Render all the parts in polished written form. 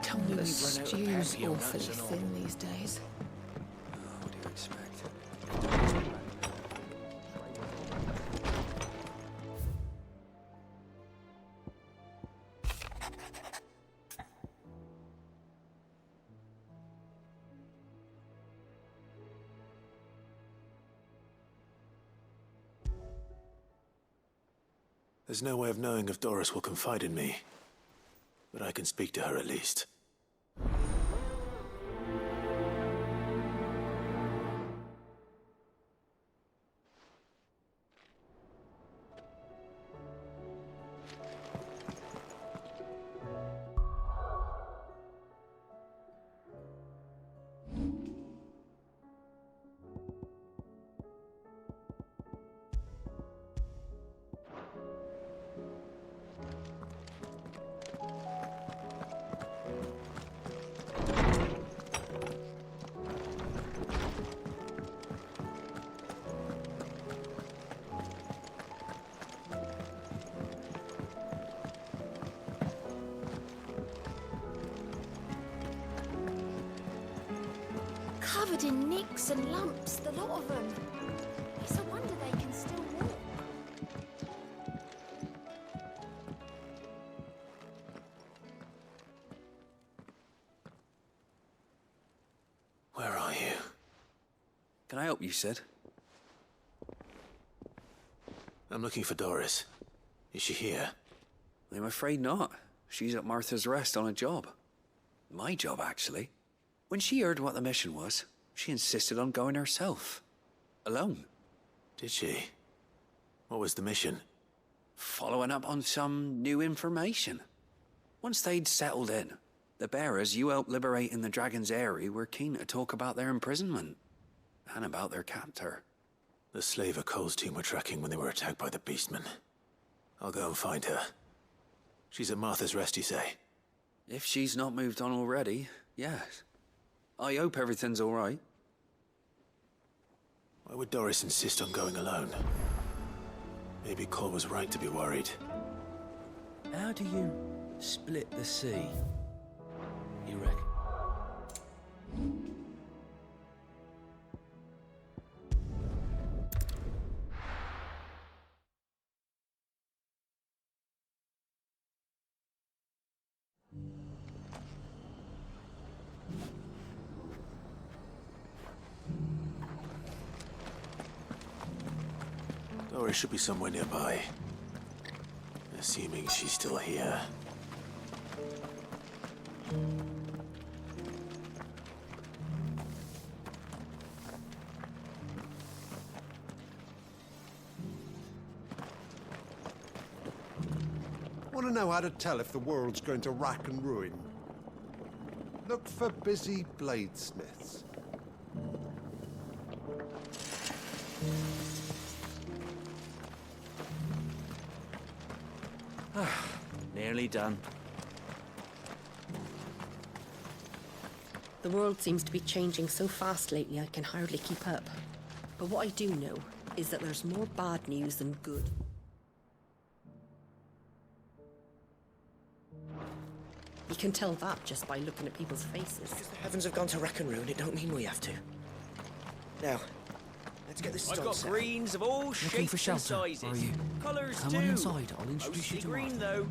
The stew's awfully thin these days. What do you expect? There's no way of knowing if Doris will confide in me, but I can speak to her at least. Covered in nicks and lumps, the lot of them. It's a wonder they can still walk. Where are you? Can I help you, Sid? I'm looking for Doris. Is she here? I'm afraid not. She's at Martha's Rest on a job. My job, actually. When she heard what the mission was, she insisted on going herself. Alone. Did she? What was the mission? Following up on some new information. Once they'd settled in, the bearers you helped liberate in the Dragon's Eyrie were keen to talk about their imprisonment. And about their captor. The slaver Cole's team were tracking when they were attacked by the Beastmen. I'll go and find her. She's at Martha's Rest, you say? If she's not moved on already, yes. I hope everything's all right. Why would Doris insist on going alone? Maybe Cole was right to be worried. How do you split the sea, you reckon? Doris should be somewhere nearby. Assuming she's still here. Want to know how to tell if the world's going to rack and ruin? Look for busy bladesmiths. Nearly done. The world seems to be changing so fast lately I can hardly keep up. But what I do know is that there's more bad news than good. You can tell that just by looking at people's faces. Because the heavens have gone to rack and ruin, it don't mean we have to. Now, let's get this I've stone got set. greens of all Looking shapes for shelter, and sizes. are you? Colours Come too. on inside, I'll introduce you Mostly to green Martha. though.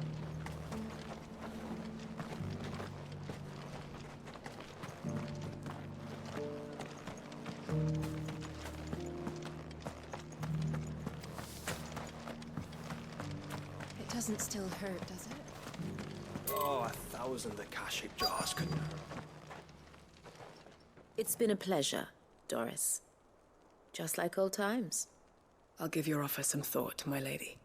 It doesn't still hurt, does it? Oh, 1,000 Akashic jars couldn't hurt. It's been a pleasure, Doris. Just like old times. I'll give your offer some thought, my lady.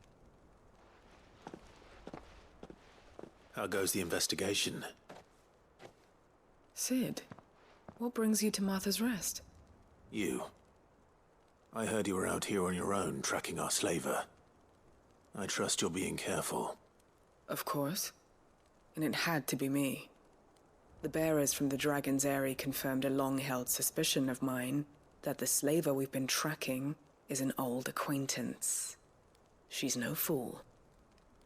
How goes the investigation? Sid, what brings you to Martha's Rest? You. I heard you were out here on your own, tracking our slaver. I trust you're being careful. Of course. And it had to be me. The bearers from the Dragon's Eyrie confirmed a long-held suspicion of mine that the slaver we've been tracking is an old acquaintance. She's no fool.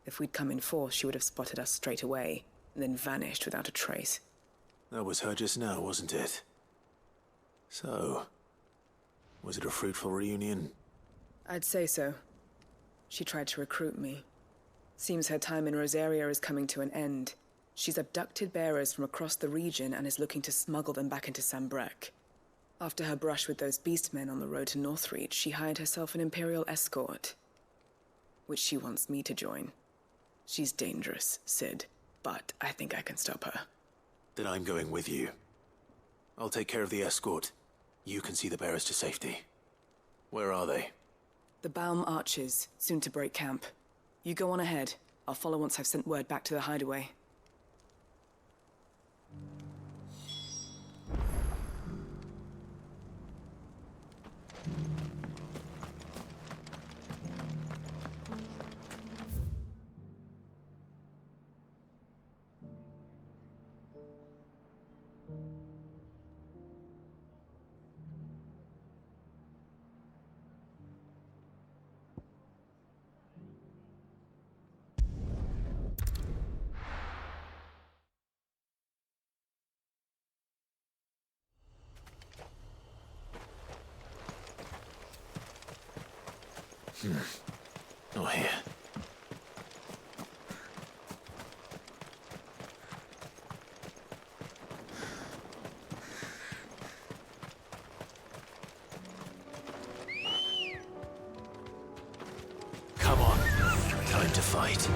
If we'd come in force, she would have spotted us straight away, and then vanished without a trace. That was her just now, wasn't it? So, was it a fruitful reunion? I'd say so. She tried to recruit me. Seems her time in Rosaria is coming to an end. She's abducted bearers from across the region and is looking to smuggle them back into Sambrek. After her brush with those beastmen on the road to Northreach, she hired herself an Imperial escort, which she wants me to join. She's dangerous, Sid, but I think I can stop her. Then I'm going with you. I'll take care of the escort. You can see the bearers to safety. Where are they? The Baum Archers, soon to break camp. You go on ahead. I'll follow once I've sent word back to the hideaway. Oh, here. Come on. Time to fight.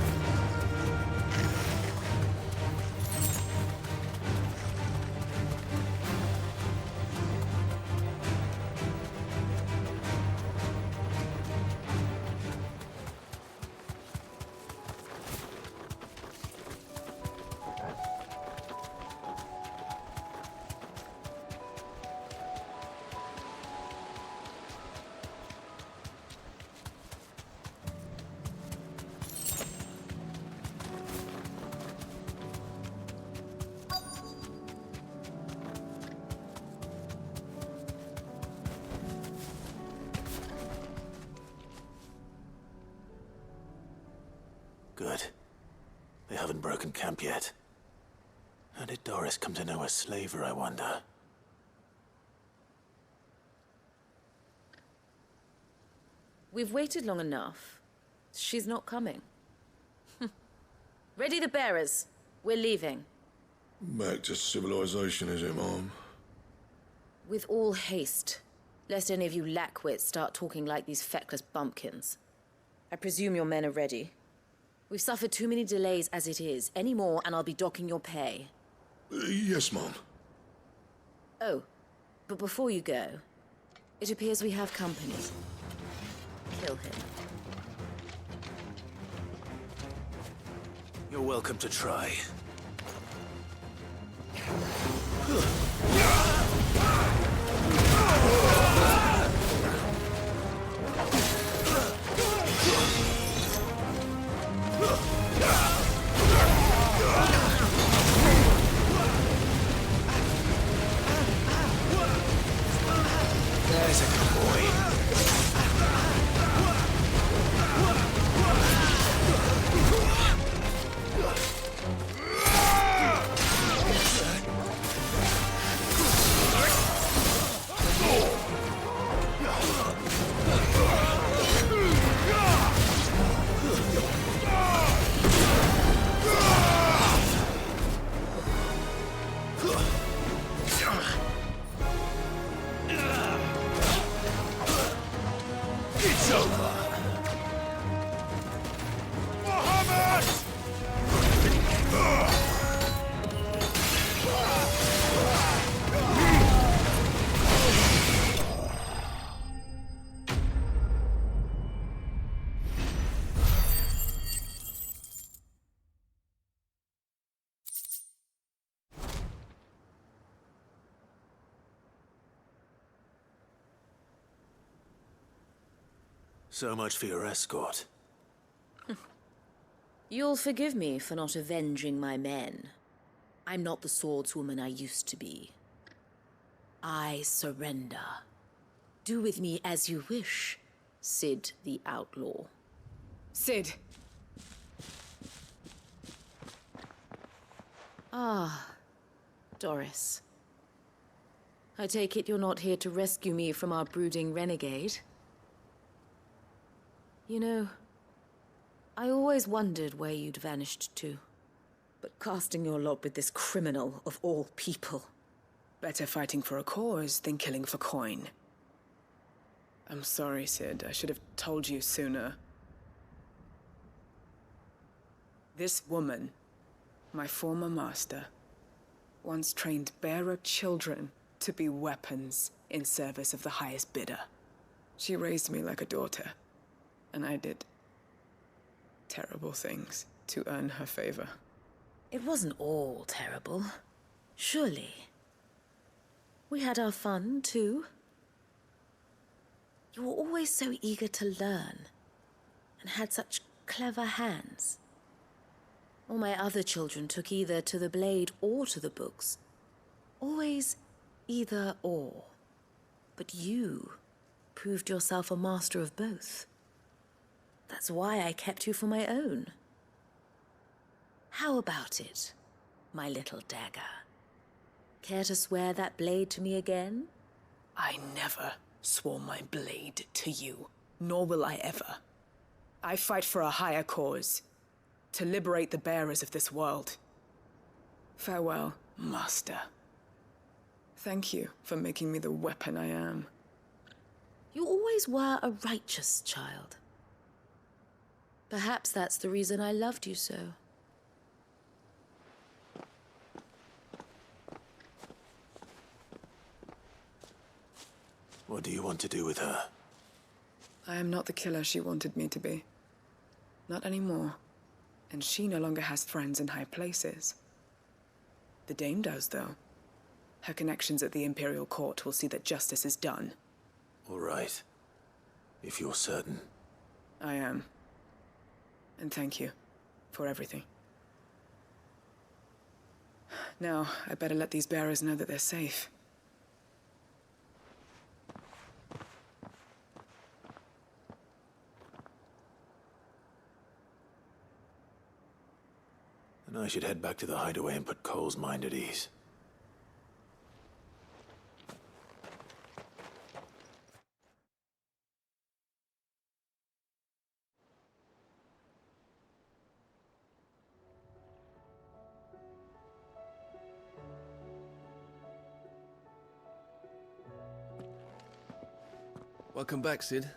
Good. They haven't broken camp yet. How did Doris come to know a slaver, I wonder? We've waited long enough. She's not coming. Ready the bearers. We're leaving. Back to civilization, is it, Mom? With all haste, lest any of you lackwits start talking like these feckless bumpkins. I presume your men are ready. We've suffered too many delays as it is. Any more, and I'll be docking your pay. Yes, Mom. Oh, but before you go, it appears we have company. Kill him. You're welcome to try. There's a good boy. It's over. So much for your escort. You'll forgive me for not avenging my men. I'm not the swordswoman I used to be. I surrender. Do with me as you wish, Sid the Outlaw. Sid! Ah, Doris. I take it you're not here to rescue me from our brooding renegade? You know, I always wondered where you'd vanished to. But casting your lot with this criminal of all people. Better fighting for a cause than killing for coin. I'm sorry, Sid. I should have told you sooner. This woman, my former master, once trained bearer children to be weapons in service of the highest bidder. She raised me like a daughter, and I did terrible things to earn her favor. It wasn't all terrible, surely. We had our fun, too. You were always so eager to learn, and had such clever hands. All my other children took either to the blade or to the books. Always either or. But you proved yourself a master of both. That's why I kept you for my own. How about it, my little dagger? Care to swear that blade to me again? I never swore my blade to you, nor will I ever. I fight for a higher cause, to liberate the bearers of this world. Farewell, Master. Thank you for making me the weapon I am. You always were a righteous child. Perhaps that's the reason I loved you so. What do you want to do with her? I am not the killer she wanted me to be. Not anymore. And she no longer has friends in high places. The Dame does, though. Her connections at the Imperial Court will see that justice is done. All right. If you're certain. I am. And thank you for everything. Now, I better let these bearers know that they're safe. And I should head back to the hideaway and put Cole's mind at ease. Welcome back, Sid.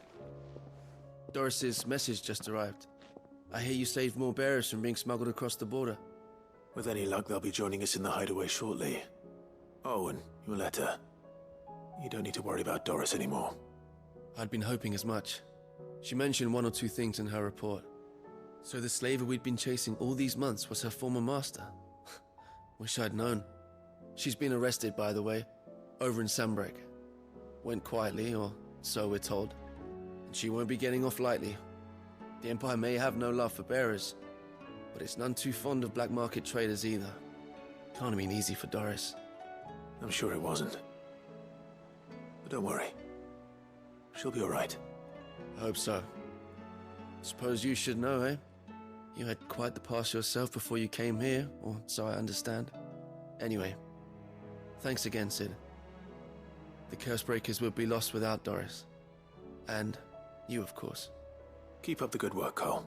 Doris's message just arrived. I hear you saved more bearers from being smuggled across the border. With any luck, they'll be joining us in the hideaway shortly. Oh, and your letter. You don't need to worry about Doris anymore. I'd been hoping as much. She mentioned one or two things in her report. So the slaver we'd been chasing all these months was her former master. Wish I'd known. She's been arrested, by the way, over in Sambrek. Went quietly, or so we're told. And she won't be getting off lightly. The Empire may have no love for bearers, but it's none too fond of black market traders either. Can't have been easy for Doris. I'm sure it wasn't. But don't worry. She'll be all right. I hope so. Suppose you should know, eh? You had quite the past yourself before you came here, or so I understand. Anyway, thanks again, Sid. The Cursebreakers would be lost without Doris. And you, of course. Keep up the good work, Cole.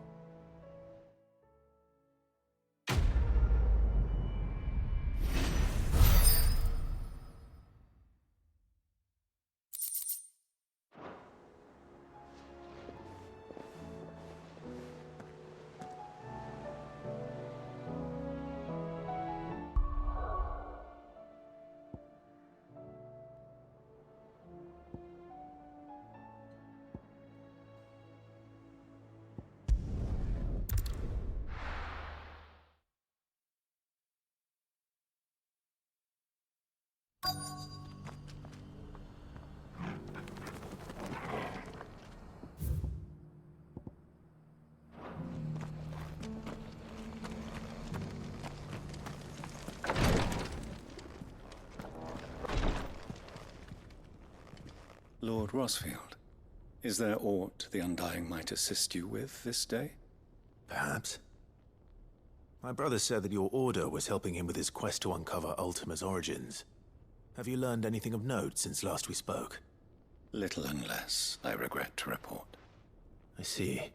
Lord Rosfield, is there aught the Undying might assist you with this day? Perhaps. My brother said that your order was helping him with his quest to uncover Ultima's origins. Have you learned anything of note since last we spoke? Little and less, I regret to report. I see.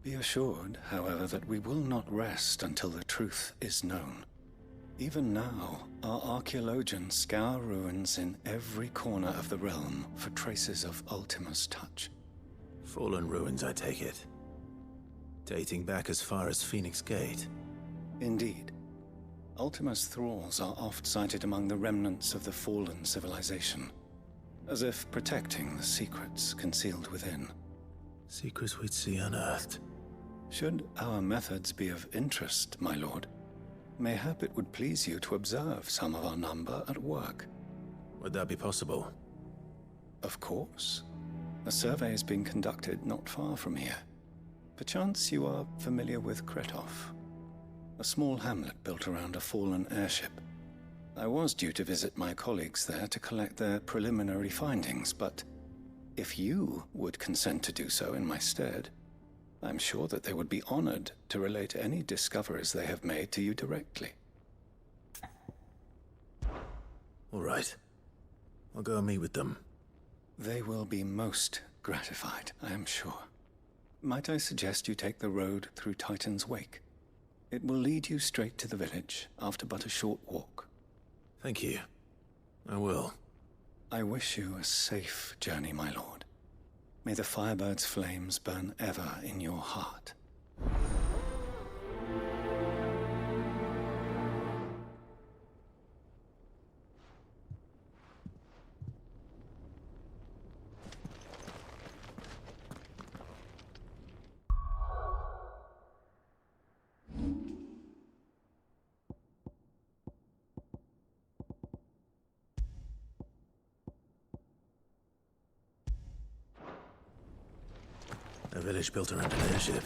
Be assured, however, that we will not rest until the truth is known. Even now, our archaeologians scour ruins in every corner of the realm for traces of Ultima's touch. Fallen ruins, I take it. Dating back as far as Phoenix Gate. Indeed. Ultima's thralls are oft sighted among the remnants of the fallen civilization, as if protecting the secrets concealed within. Secrets we'd see unearthed. Should our methods be of interest, my lord, mayhap it would please you to observe some of our number at work. Would that be possible? Of course. A survey is being conducted not far from here. Perchance you are familiar with Kretov, a small hamlet built around a fallen airship. I was due to visit my colleagues there to collect their preliminary findings, but if you would consent to do so in my stead, I'm sure that they would be honored to relate any discoveries they have made to you directly. All right. I'll go and meet with them. They will be most gratified, I am sure. Might I suggest you take the road through Titan's Wake? It will lead you straight to the village after but a short walk. Thank you. I will. I wish you a safe journey, my lord. May the Firebird's flames burn ever in your heart. A village built around an airship.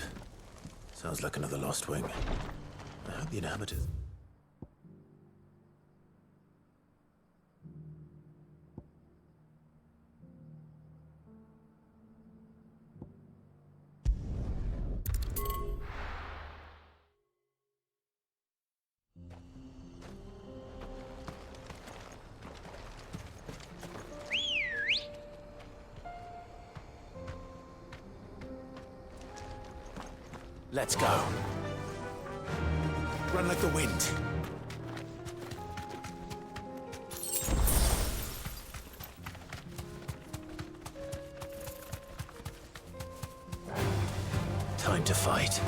Sounds like another lost wing. I hope the inhabitants... Let's go. Run like the wind. Time to fight.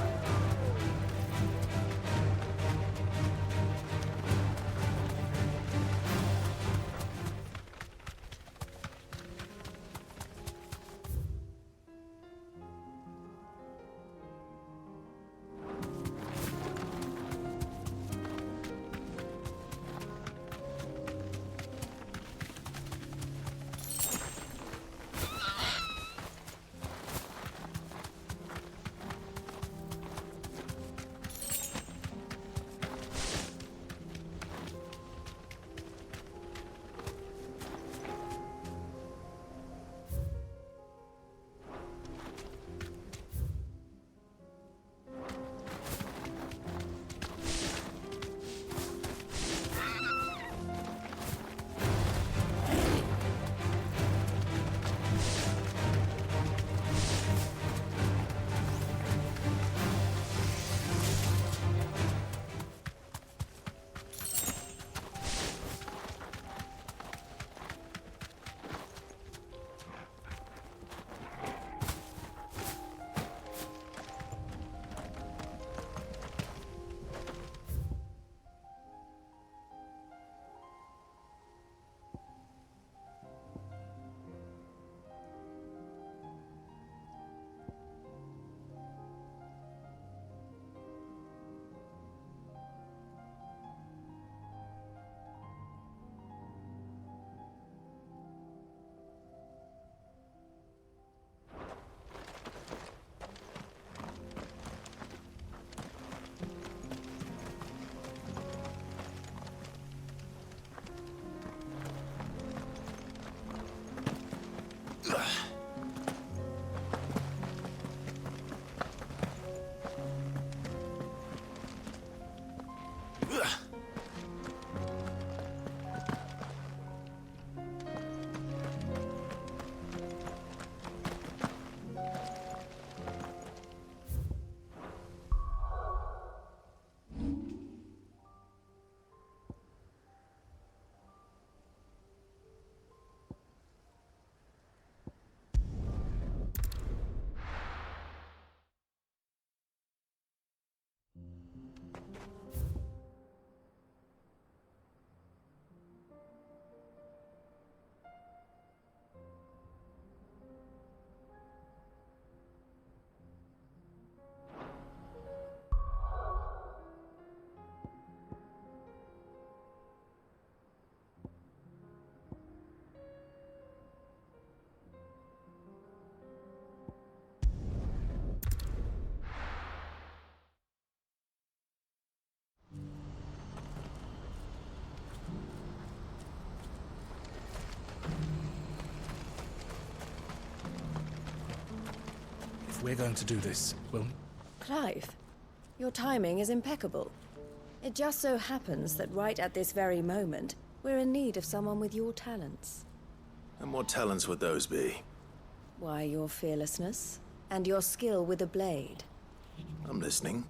if we're going to do this, we'll... Clive, your timing is impeccable. It just so happens that right at this very moment, we're in need of someone with your talents. And what talents would those be? Why, your fearlessness, and your skill with a blade. I'm listening.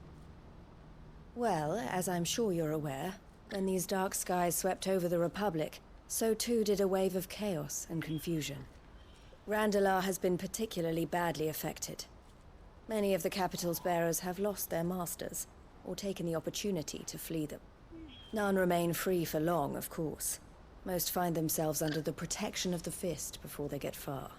Well, as I'm sure you're aware, when these dark skies swept over the Republic, so too did a wave of chaos and confusion. Randalar has been particularly badly affected. Many of the capital's bearers have lost their masters, or taken the opportunity to flee them. None remain free for long, of course. Most find themselves under the protection of the Fist before they get far.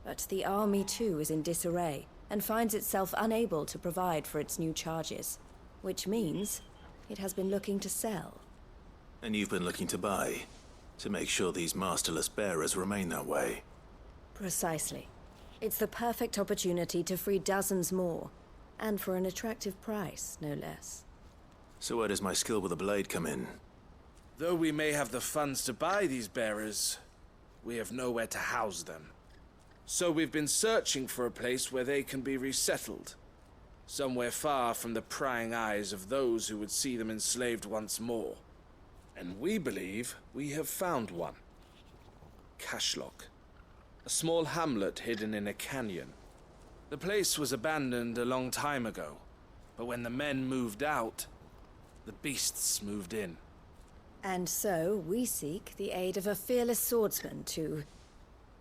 But the army too is in disarray, and finds itself unable to provide for its new charges. Which means it has been looking to sell. And you've been looking to buy, to make sure these masterless bearers remain that way. Precisely. It's the perfect opportunity to free dozens more, and for an attractive price, no less. So where does my skill with a blade come in? Though we may have the funds to buy these bearers, we have nowhere to house them. So we've been searching for a place where they can be resettled. Somewhere far from the prying eyes of those who would see them enslaved once more. And we believe we have found one. Cashlock. A small hamlet hidden in a canyon. The place was abandoned a long time ago, but when the men moved out, the beasts moved in. And so we seek the aid of a fearless swordsman to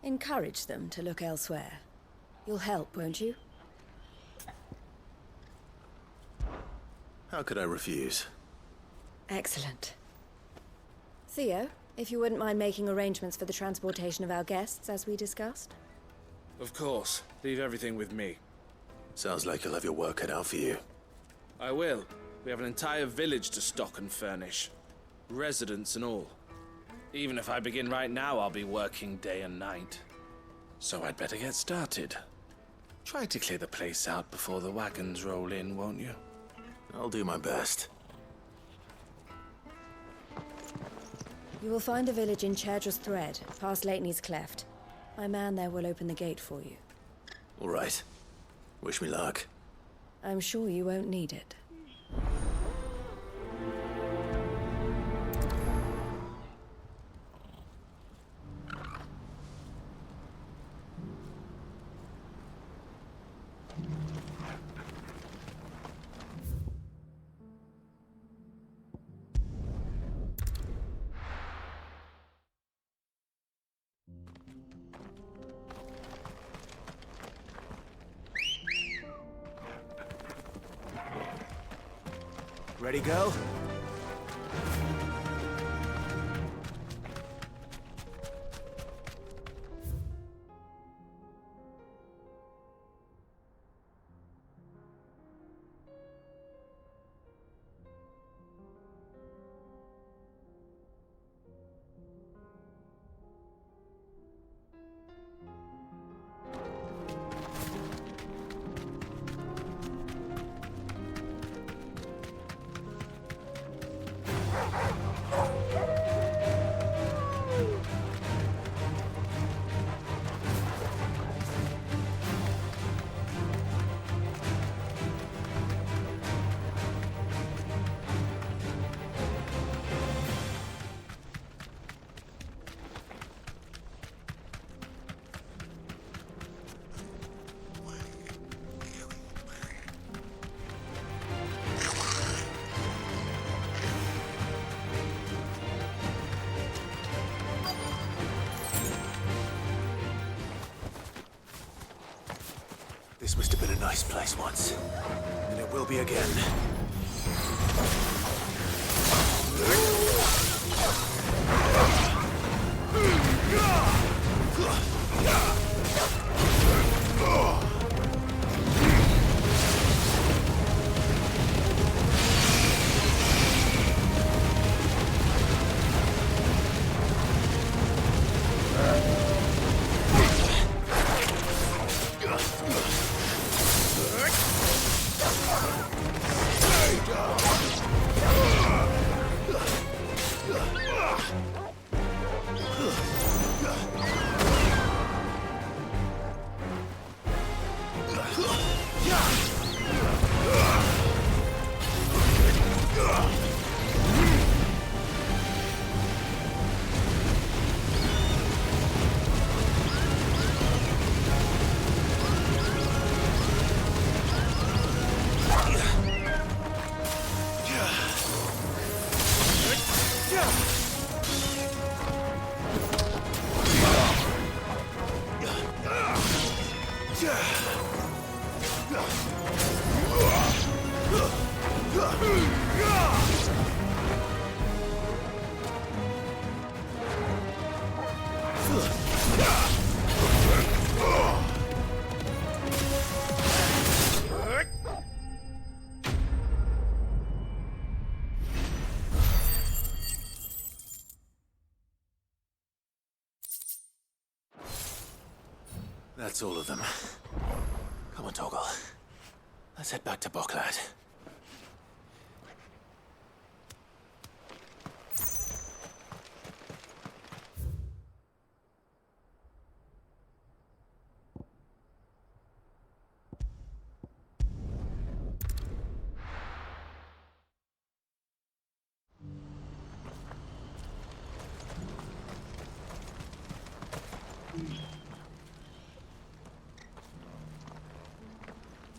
encourage them to look elsewhere. You'll help, won't you? How could I refuse? Excellent. Theo, if you wouldn't mind making arrangements for the transportation of our guests, as we discussed. Of course. Leave everything with me. Sounds like you'll have your work cut out for you. I will. We have an entire village to stock and furnish. Residents and all. Even if I begin right now, I'll be working day and night. So I'd better get started. Try to clear the place out before the wagons roll in, won't you? I'll do my best. You will find a village in Chairdra's Thread, past Lateney's Cleft. My man there will open the gate for you. All right. Wish me luck. I'm sure you won't need it. Ready, go? This must have been a nice place once, and it will be again. That's all of them. Come on, Toggle. Let's head back to Boklad.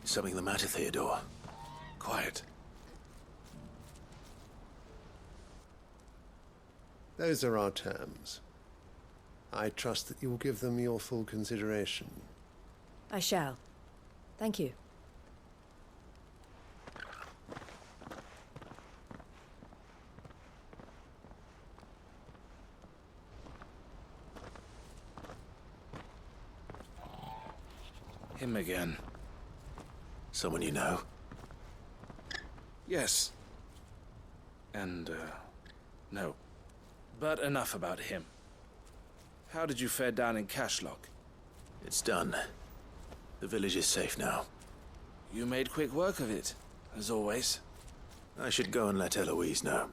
Something the matter, Theodore? Quiet. Those are our terms. I trust that you will give them your full consideration. I shall. Thank you. Him again. Someone you know? Yes. And, no. But enough about him. How did you fare down in Cashlock? It's done. The village is safe now. You made quick work of it, as always. I should go and let Eloise know.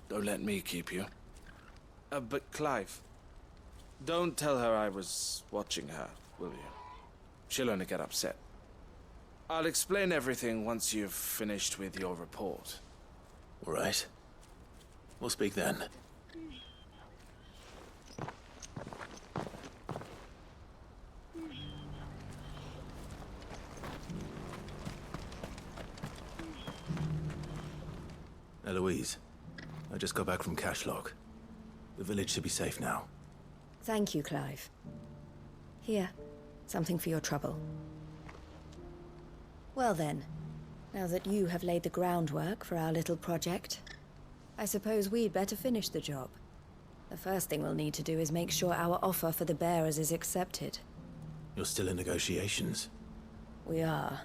Don't let me keep you. But Clive, don't tell her I was watching her, will you? She'll only get upset. I'll explain everything once you've finished with your report. All right. We'll speak then. Eloise, I just got back from Cashlock. The village should be safe now. Thank you, Clive. Here, something for your trouble. Well then, now that you have laid the groundwork for our little project, I suppose we'd better finish the job. The first thing we'll need to do is make sure our offer for the bearers is accepted. You're still in negotiations? We are.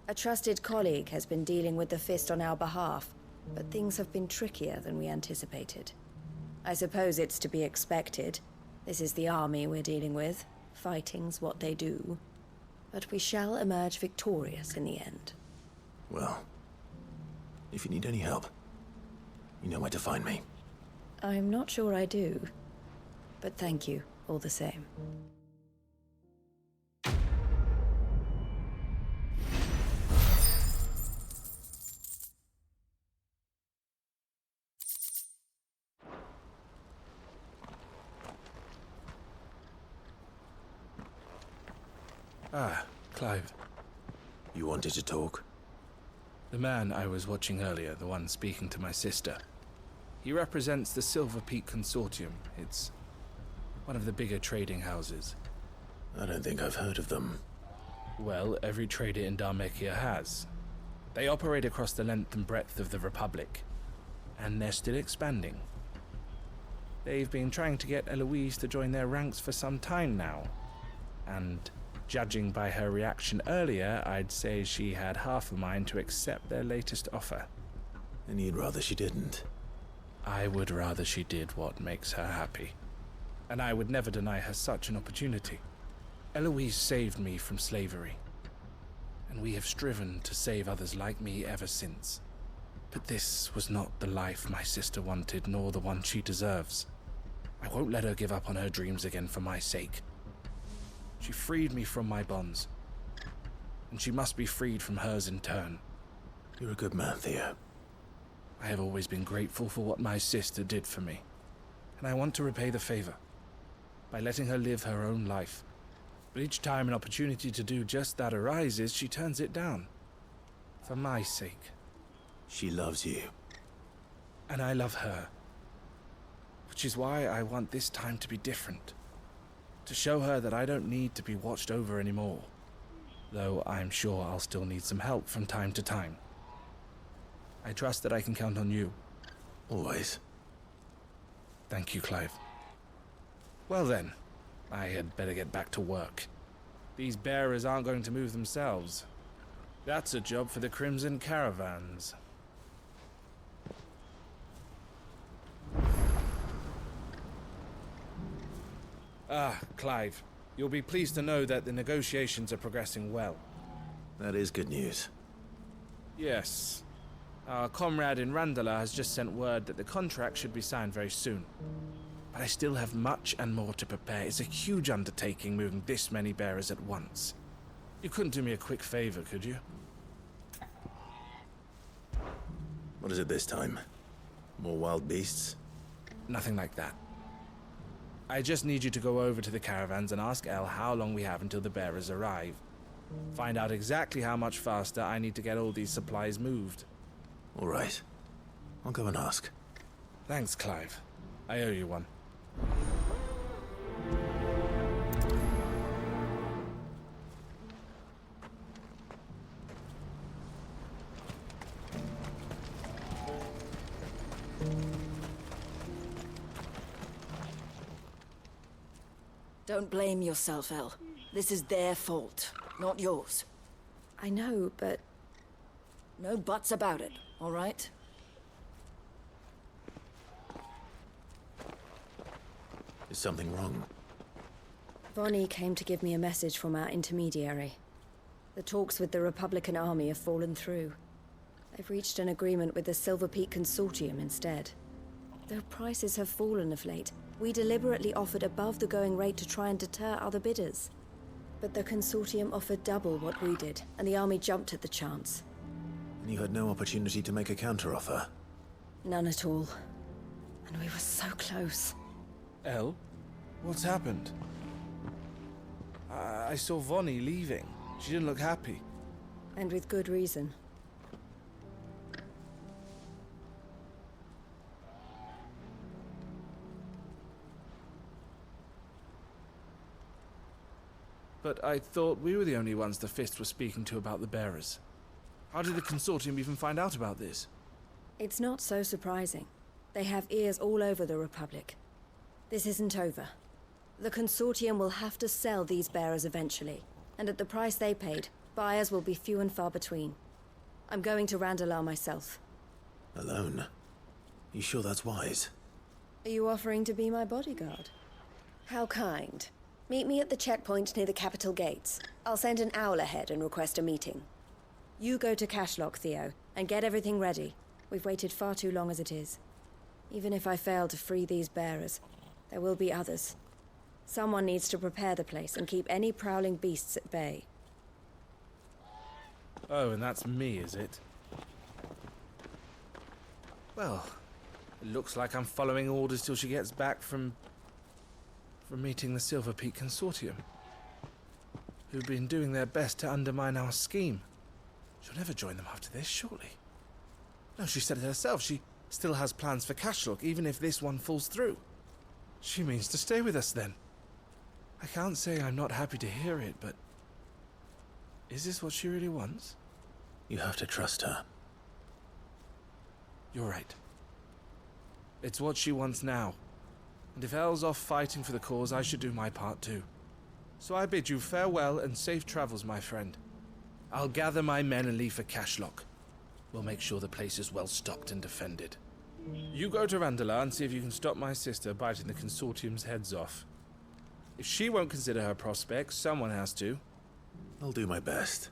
A trusted colleague has been dealing with the Fist on our behalf, but things have been trickier than we anticipated. I suppose it's to be expected. This is the army we're dealing with. Fighting's what they do. But we shall emerge victorious in the end. Well, if you need any help, you know where to find me. I'm not sure I do, but thank you all the same. Ah, Clive. You wanted to talk? The man I was watching earlier, the one speaking to my sister. He represents the Silver Peak Consortium. It's one of the bigger trading houses. I don't think I've heard of them. Well, every trader in Dharmekia has. They operate across the length and breadth of the Republic, and they're still expanding. They've been trying to get Eloise to join their ranks for some time now, and judging by her reaction earlier, I'd say she had half a mind to accept their latest offer. And you'd rather she didn't? I would rather she did what makes her happy. And I would never deny her such an opportunity. Eloise saved me from slavery, and we have striven to save others like me ever since. But this was not the life my sister wanted, nor the one she deserves. I won't let her give up on her dreams again for my sake. She freed me from my bonds, and she must be freed from hers in turn. You're a good man, Theo. I have always been grateful for what my sister did for me, and I want to repay the favor by letting her live her own life. But each time an opportunity to do just that arises, she turns it down. For my sake. She loves you. And I love her. Which is why I want this time to be different. To show her that I don't need to be watched over anymore. though I'm sure I'll still need some help from time to time. I trust that I can count on you. Always. Thank you, Clive. Well then, I had better get back to work. These bearers aren't going to move themselves. That's a job for the Crimson Caravans. Ah, Clive. You'll be pleased to know that the negotiations are progressing well. That is good news. Yes. Our comrade in Randala has just sent word that the contract should be signed very soon. But I still have much and more to prepare. It's a huge undertaking moving this many bearers at once. You couldn't do me a quick favor, could you? What is it this time? More wild beasts? Nothing like that. I just need you to go over to the caravans and ask Elle how long we have until the bearers arrive. Find out exactly how much faster I need to get all these supplies moved. All right. I'll go and ask. Thanks, Clive. I owe you one. Don't blame yourself, Elle. This is their fault, not yours. I know, but... No buts about it, all right? Is something wrong? Vonnie came to give me a message from our intermediary. The talks with the Republican army have fallen through. They've reached an agreement with the Silver Peak Consortium instead. Though prices have fallen of late, we deliberately offered above the going rate to try and deter other bidders. But the Consortium offered double what we did, and the army jumped at the chance. And you had no opportunity to make a counteroffer? None at all. And we were so close. Elle? What's happened? I saw Vonnie leaving. She didn't look happy. And with good reason. But I thought we were the only ones the Fist were speaking to about the bearers. How did the Consortium even find out about this? It's not so surprising. They have ears all over the Republic. This isn't over. The Consortium will have to sell these bearers eventually, and at the price they paid, buyers will be few and far between. I'm going to Randalar myself. Alone? You sure that's wise? Are you offering to be my bodyguard? How kind. Meet me at the checkpoint near the capital gates. I'll send an owl ahead and request a meeting. You go to Cashlock, Theo, and get everything ready. We've waited far too long as it is. Even if I fail to free these bearers, there will be others. Someone needs to prepare the place and keep any prowling beasts at bay. Oh, and that's me, is it? Well, it looks like I'm following orders till she gets back from meeting the Silver Peak Consortium, who've been doing their best to undermine our scheme. She'll never join them after this, surely. No, she said it herself. She still has plans for Cashlock, even if this one falls through. She means to stay with us, then. I can't say I'm not happy to hear it, but... is this what she really wants? You have to trust her. You're right. It's what she wants now. And if Elle's off fighting for the cause, I should do my part too. So I bid you farewell and safe travels, my friend. I'll gather my men and leave for Cashlock. We'll make sure the place is well stocked and defended. You go to Randalar and see if you can stop my sister biting the Consortium's heads off. If she won't consider her prospects, someone has to. I'll do my best.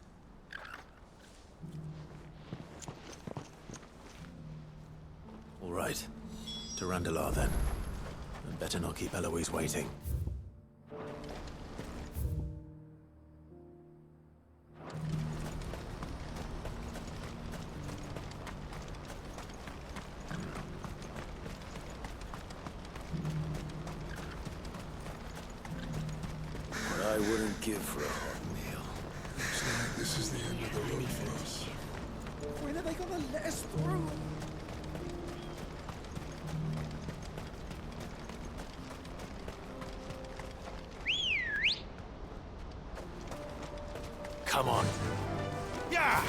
All right. To Randalar, then. I'd better not keep Eloise waiting. What I wouldn't give for a hot meal. Looks like this is the end of the road for us. When are they gonna let us through? Come on. Yeah!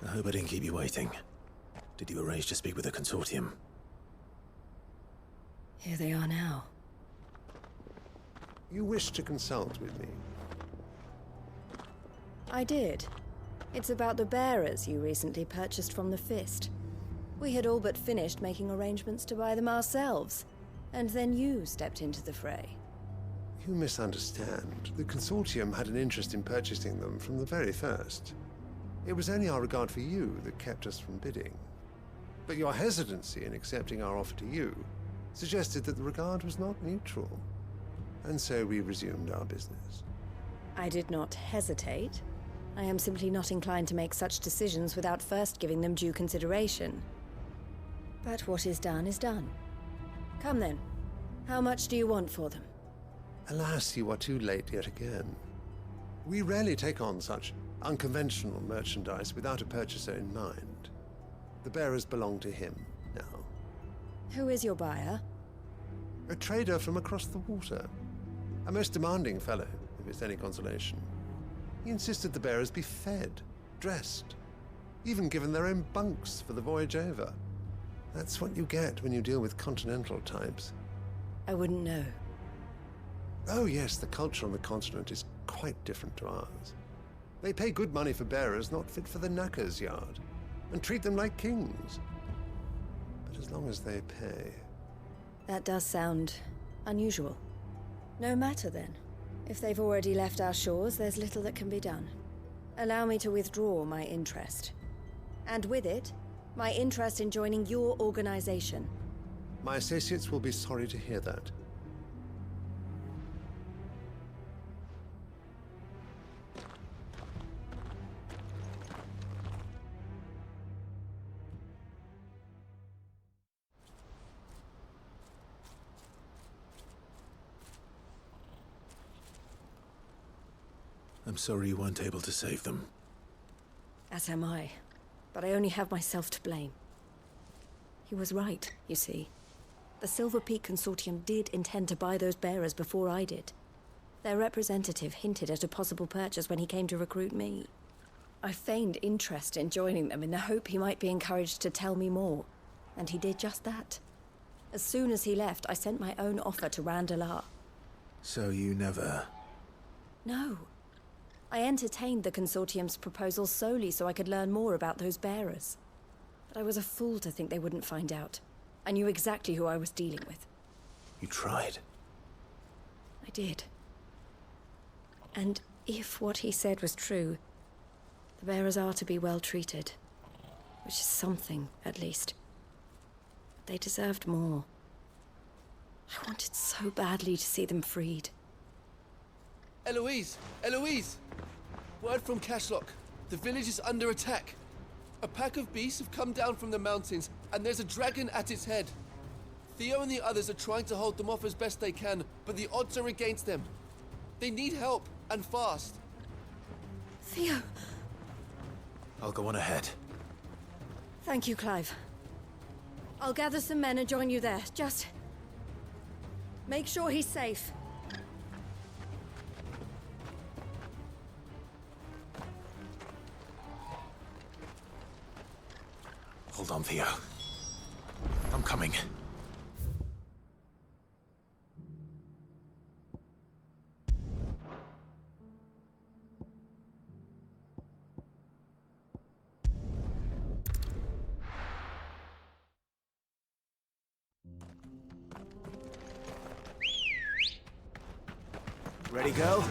I hope I didn't keep you waiting. Did you arrange to speak with the consortium? Here they are now. You wish to consult with me? I did. It's about the bearers you recently purchased from the Fist. We had all but finished making arrangements to buy them ourselves, and then you stepped into the fray. You misunderstand. The consortium had an interest in purchasing them from the very first. It was only our regard for you that kept us from bidding. But your hesitancy in accepting our offer to you suggested that the regard was not mutual. And so we resumed our business. I did not hesitate. I am simply not inclined to make such decisions without first giving them due consideration. But what is done is done. Come then. How much do you want for them? Alas, you are too late yet again. We rarely take on such unconventional merchandise without a purchaser in mind. The bearers belong to him now. Who is your buyer? A trader from across the water. A most demanding fellow, if it's any consolation. He insisted the bearers be fed, dressed, even given their own bunks for the voyage over. That's what you get when you deal with continental types. I wouldn't know. Oh yes, the culture on the continent is quite different to ours. They pay good money for bearers not fit for the knacker's yard, and treat them like kings. But as long as they pay... That does sound unusual. No matter then. If they've already left our shores, there's little that can be done. Allow me to withdraw my interest. And with it, my interest in joining your organization. My associates will be sorry to hear that. I'm sorry you weren't able to save them. As am I. But I only have myself to blame. He was right, you see. The Silver Peak Consortium did intend to buy those bearers before I did. Their representative hinted at a possible purchase when he came to recruit me. I feigned interest in joining them in the hope he might be encouraged to tell me more, and he did just that. As soon as he left, I sent my own offer to Randalar. So you never... No. I entertained the Consortium's proposal solely so I could learn more about those bearers. But I was a fool to think they wouldn't find out. I knew exactly who I was dealing with. You tried. I did. And if what he said was true, the bearers are to be well treated. Which is something, at least. But they deserved more. I wanted so badly to see them freed. Eloise! Eloise! Word from Cashlock. The village is under attack. A pack of beasts have come down from the mountains, and there's a dragon at its head. Theo and the others are trying to hold them off as best they can, but the odds are against them. They need help, and fast. Theo! I'll go on ahead. Thank you, Clive. I'll gather some men and join you there. Just... make sure he's safe. Hold on, Theo. I'm coming. Ready, go? All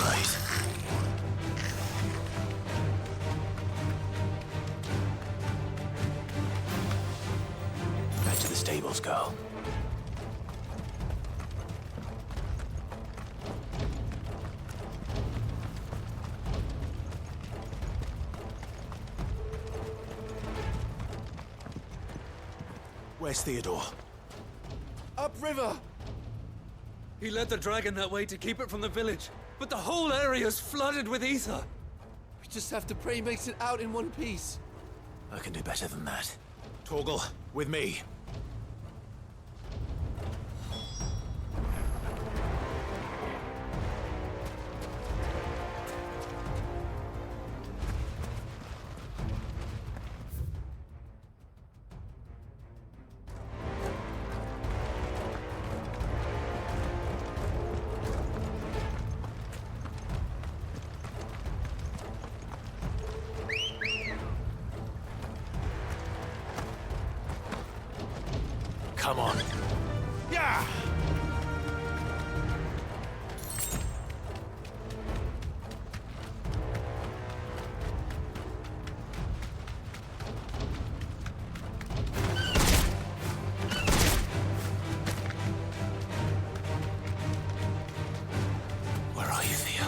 right. Back to the stables, girl. Where's Theodore? Upriver! He led the dragon that way to keep it from the village, but the whole area's flooded with ether. We just have to pray he makes it out in one piece. I can do better than that. Torgal, with me. Come on. Yeah! Where are you, Theo?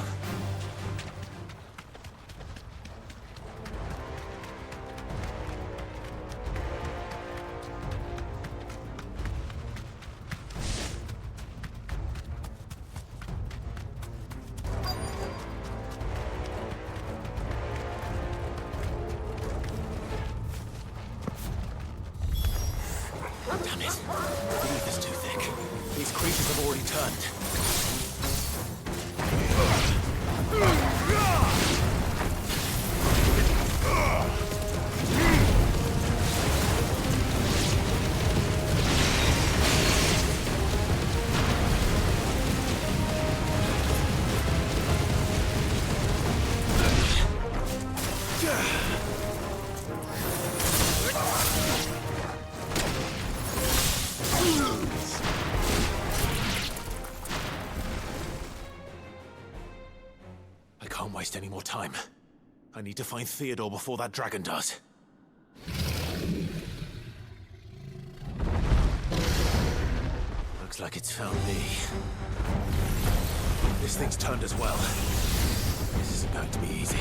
Damn it. The ether's too thick. These creatures have already turned. I can't waste any more time. I need to find Theodore before that dragon does. Looks like it's found me. This thing's turned as well. This isn't going to be easy.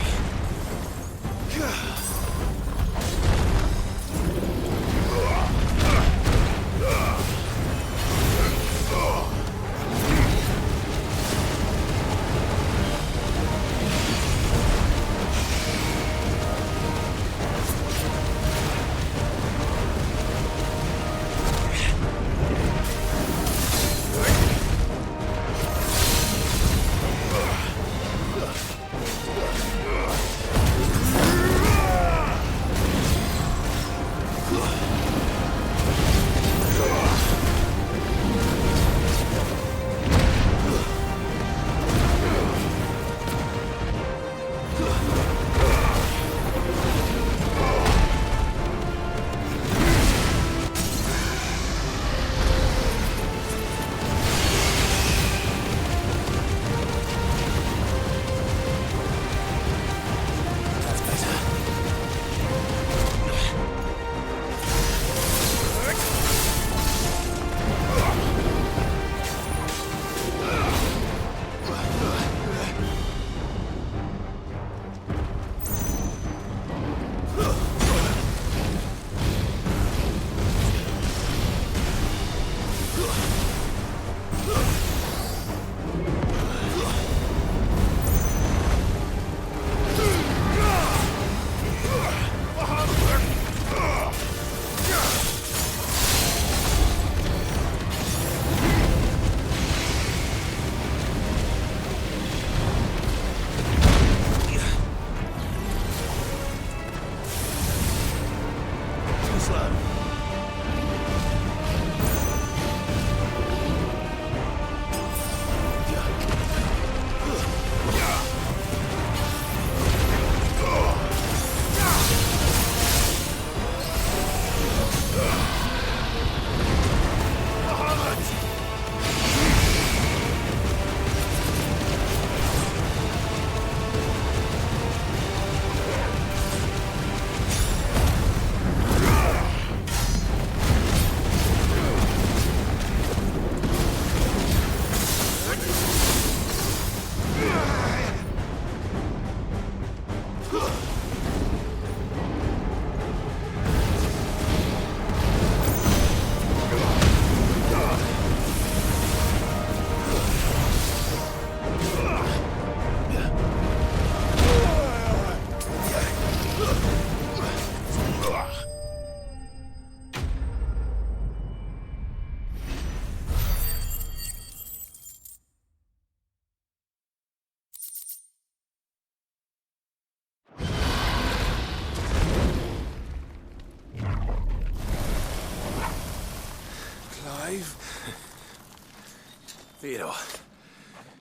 Theodore,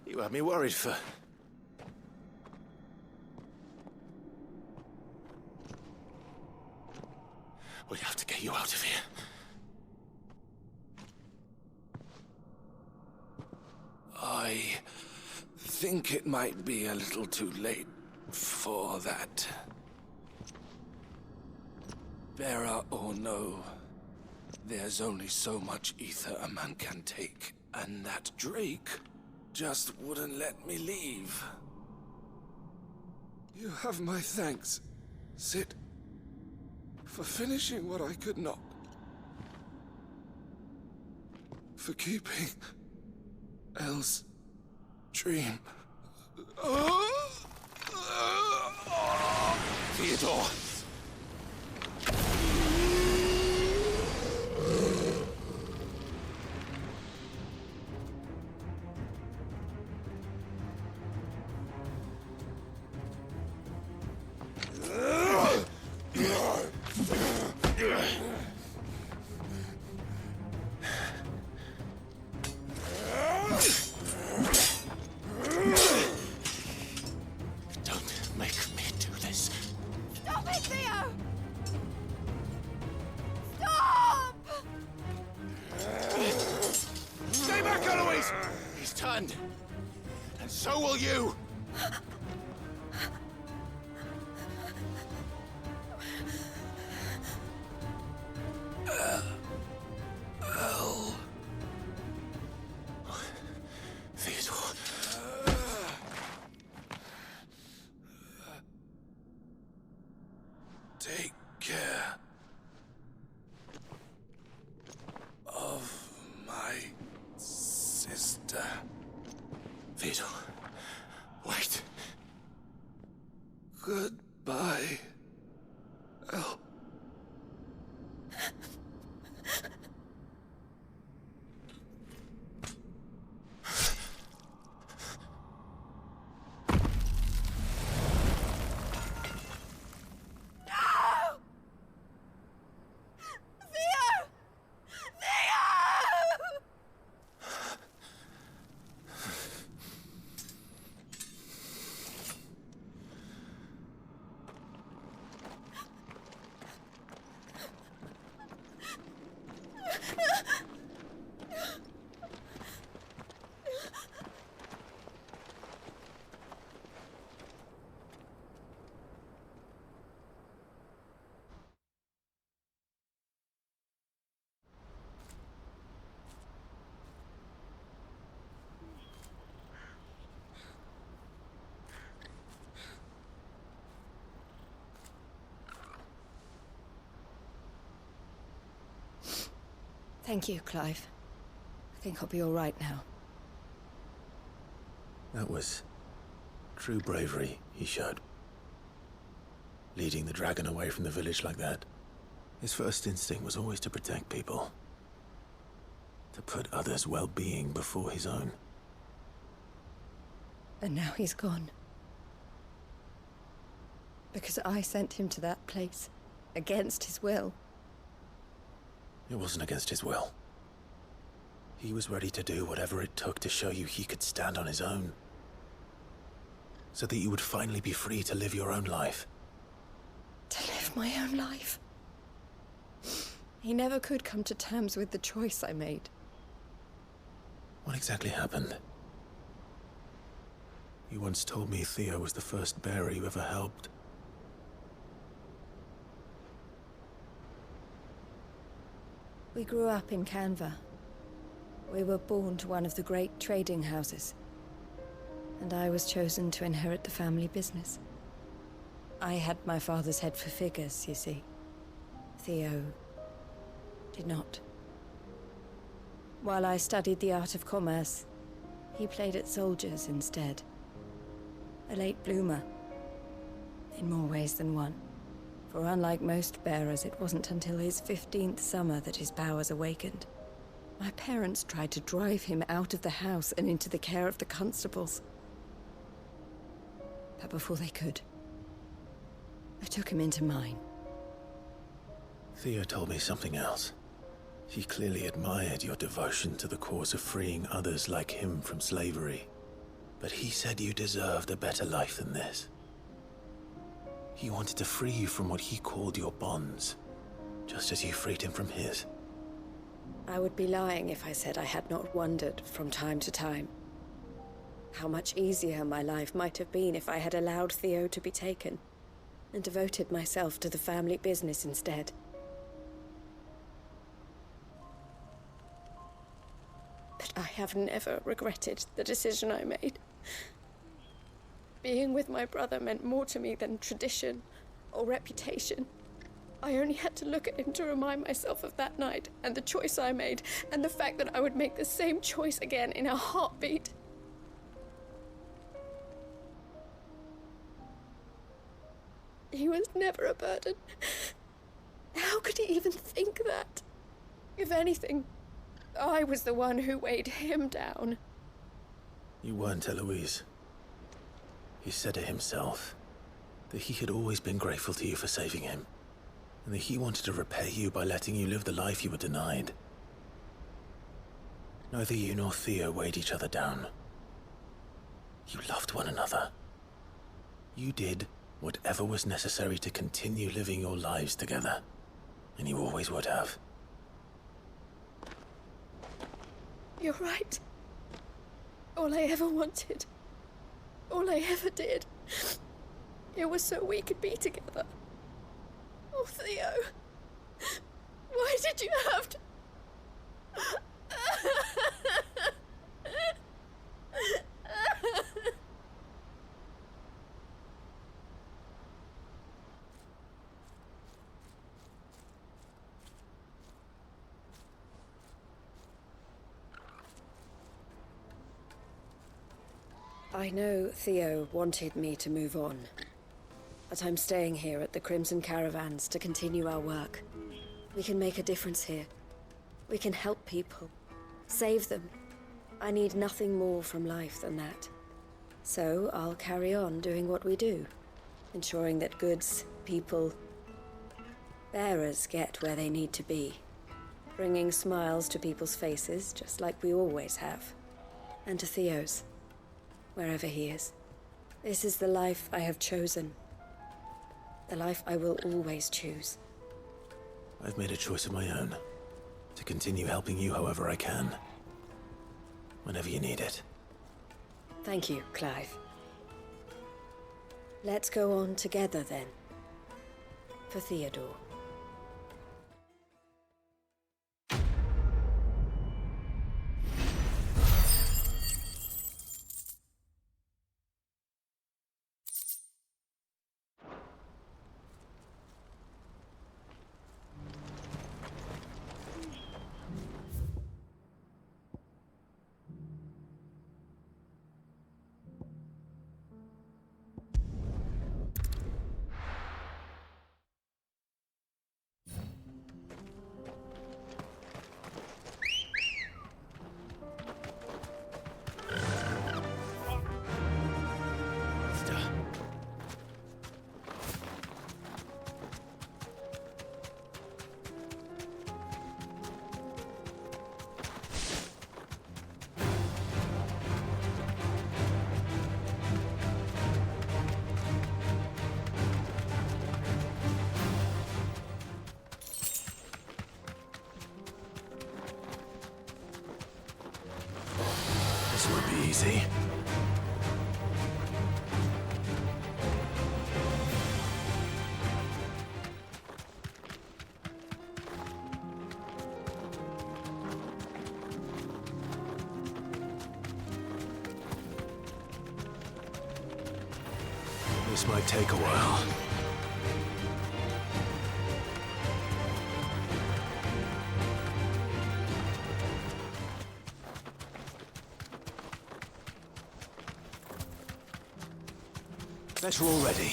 you had me worried for... We have to get you out of here. I think it might be a little too late for that. Bearer or no, there's only so much ether a man can take, and that Drake just wouldn't let me leave. You have my thanks, Sid, for finishing what I could not. For keeping Elle's dream. Theodore! Don't make me do this. Stop it, Theo! Stop! Stay back, Eloise! He's turned. And so will you! Theodore. Take care of my sister. Theodore, wait. Goodbye, Elle. Thank you, Clive. I think I'll be all right now. That was true bravery he showed. Leading the dragon away from the village like that. His first instinct was always to protect people. To put others' well-being before his own. And now he's gone. Because I sent him to that place, against his will. It wasn't against his will. He was ready to do whatever it took to show you he could stand on his own. So that you would finally be free to live your own life. To live my own life. He never could come to terms with the choice I made. What exactly happened? You once told me Theo was the first bearer you ever helped. We grew up in Canva. We were born to one of the great trading houses. And I was chosen to inherit the family business. I had my father's head for figures, you see. Theo did not. While I studied the art of commerce, he played at soldiers instead. A late bloomer, in more ways than one. For unlike most bearers, it wasn't until his 15th summer that his powers awakened. My parents tried to drive him out of the house and into the care of the constables. But before they could, I took him into mine. Theo told me something else. He clearly admired your devotion to the cause of freeing others like him from slavery. But he said you deserved a better life than this. He wanted to free you from what he called your bonds, just as you freed him from his. I would be lying if I said I had not wondered from time to time how much easier my life might have been if I had allowed Theo to be taken and devoted myself to the family business instead. But I have never regretted the decision I made. Being with my brother meant more to me than tradition or reputation. I only had to look at him to remind myself of that night and the choice I made, and the fact that I would make the same choice again in a heartbeat. He was never a burden. How could he even think that? If anything, I was the one who weighed him down. You weren't, Eloise. He said it himself, that he had always been grateful to you for saving him, and that he wanted to repay you by letting you live the life you were denied. Neither you nor Theo weighed each other down. You loved one another. You did whatever was necessary to continue living your lives together, and you always would have. You're right. All I ever wanted, all I ever did, it was so we could be together. Oh, Theo, why did you have to... I know Theo wanted me to move on, but I'm staying here at the Crimson Caravans to continue our work. We can make a difference here. We can help people, save them. I need nothing more from life than that. So I'll carry on doing what we do, ensuring that goods, people, bearers get where they need to be, bringing smiles to people's faces just like we always have, and to Theo's, wherever he is. This is the life I have chosen. The life I will always choose. I've made a choice of my own, to continue helping you however I can, whenever you need it. Thank you, Clive. Let's go on together then. For Theodore. This won't be easy. This might take a while. Better already.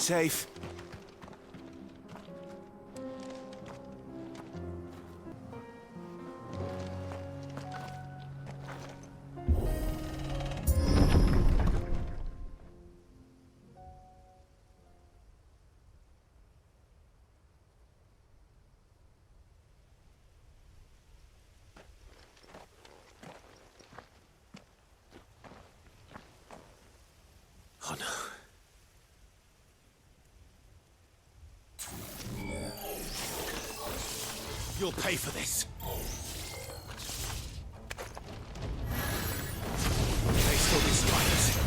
safe? Oh no. You'll pay for this. They still be strikers.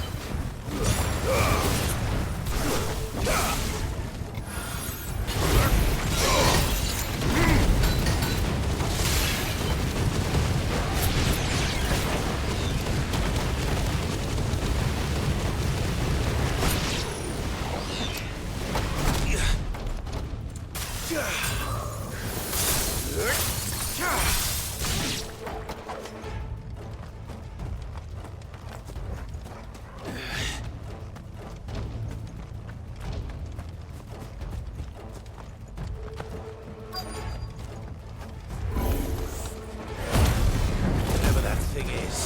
Whatever that thing is,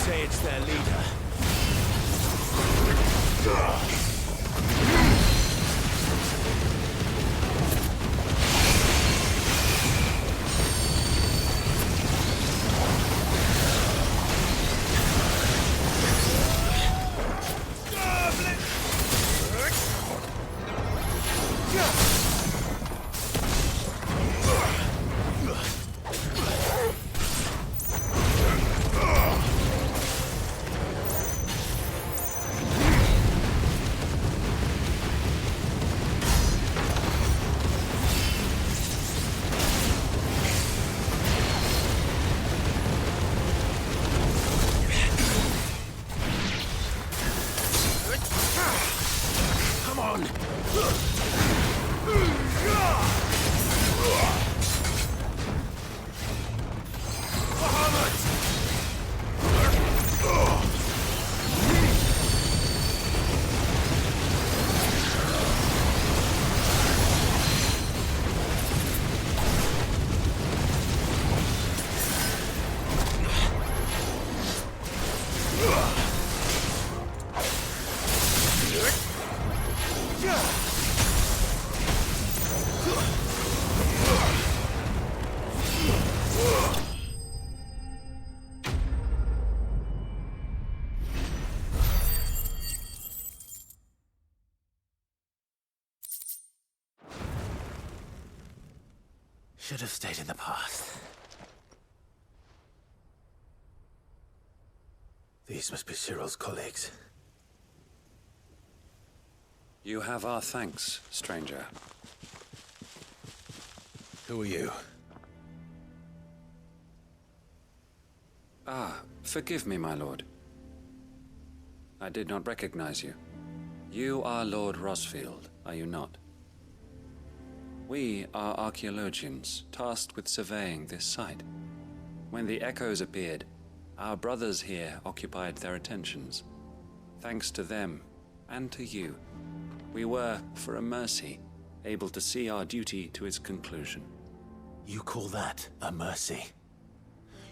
say it's their leader. Come on! Should have stayed in the past. These must be Cyril's colleagues. You have our thanks, stranger. Who are you? Ah, forgive me, my lord. I did not recognize you. You are Lord Rosfield, are you not? We are archaeologians, tasked with surveying this site. When the echoes appeared, our brothers here occupied their attentions. Thanks to them, and to you, we were, for a mercy, able to see our duty to its conclusion. You call that a mercy?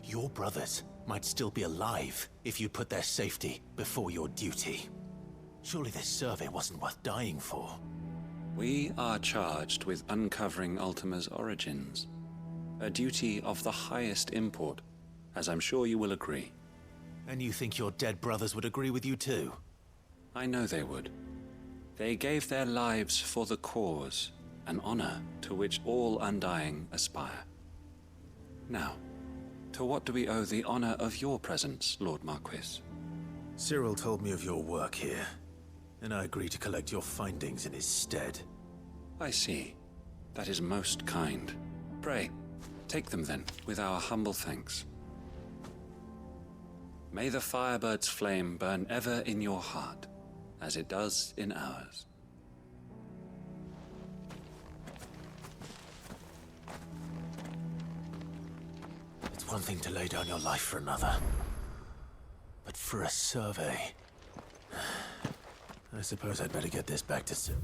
Your brothers might still be alive if you put their safety before your duty. Surely this survey wasn't worth dying for. We are charged with uncovering Ultima's origins. A duty of the highest import, as I'm sure you will agree. And you think your dead brothers would agree with you too? I know they would. They gave their lives for the cause, an honor to which all Undying aspire. Now, to what do we owe the honor of your presence, Lord Marquis? Cyril told me of your work here, and I agree to collect your findings in his stead. I see. That is most kind. Pray, take them then, with our humble thanks. May the Firebird's flame burn ever in your heart, as it does in ours. It's one thing to lay down your life for another, but for a survey, I suppose I'd better get this back to Cyril.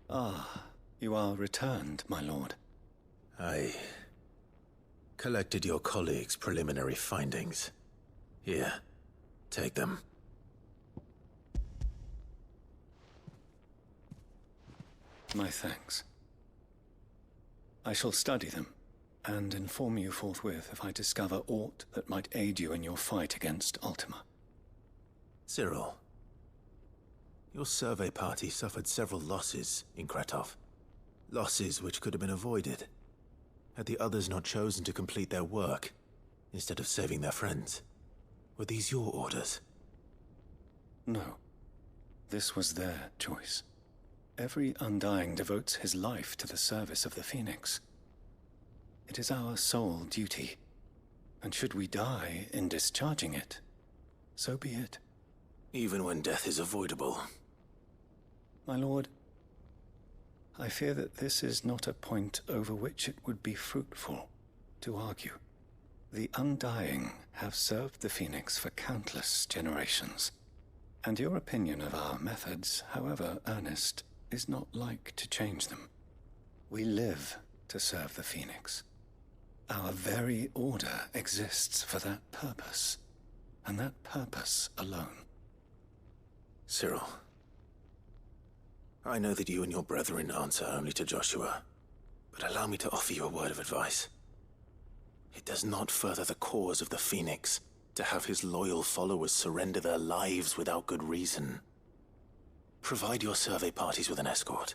Ah, you are returned, my lord. I collected your colleagues' preliminary findings. Here, take them. My thanks. I shall study them, and inform you forthwith if I discover aught that might aid you in your fight against Ultima. Cyril, your survey party suffered several losses in Kretov. Losses which could have been avoided, had the others not chosen to complete their work, instead of saving their friends. Were these your orders? No. This was their choice. Every Undying devotes his life to the service of the Phoenix. It is our sole duty, and should we die in discharging it, so be it. Even when death is avoidable. My lord, I fear that this is not a point over which it would be fruitful to argue. The Undying have served the Phoenix for countless generations, and your opinion of our methods, however earnest, is not like to change them. We live to serve the Phoenix. Our very order exists for that purpose, and that purpose alone. Cyril, I know that you and your brethren answer only to Joshua, but allow me to offer you a word of advice. It does not further the cause of the Phoenix to have his loyal followers surrender their lives without good reason. Provide your survey parties with an escort,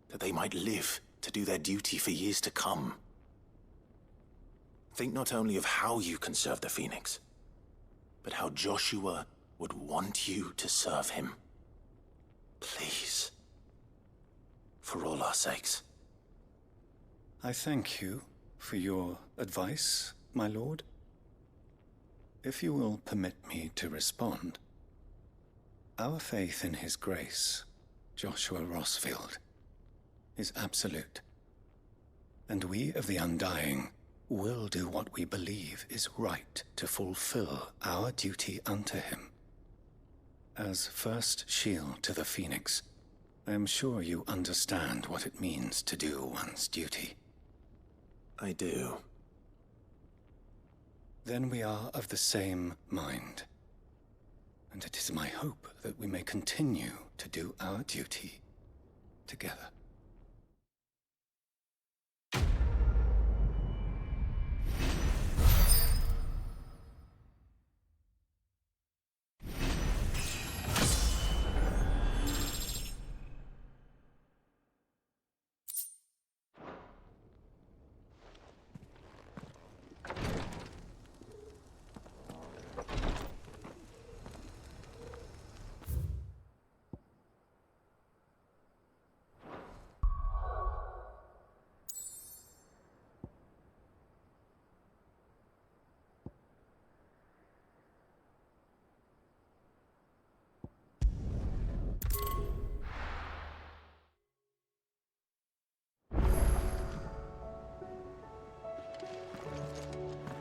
that they might live to do their duty for years to come. Think not only of how you can serve the Phoenix, but how Joshua would want you to serve him. Please. For all our sakes. I thank you for your advice, my lord. If you will permit me to respond, our faith in his grace, Joshua Rossfield, is absolute. And we of the Undying will do what we believe is right to fulfill our duty unto him. As first shield to the Phoenix, I am sure you understand what it means to do one's duty. I do. Then we are of the same mind. And it is my hope that we may continue to do our duty together.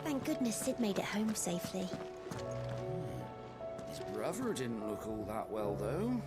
Thank goodness Sid made it home safely. His brother didn't look all that well, though.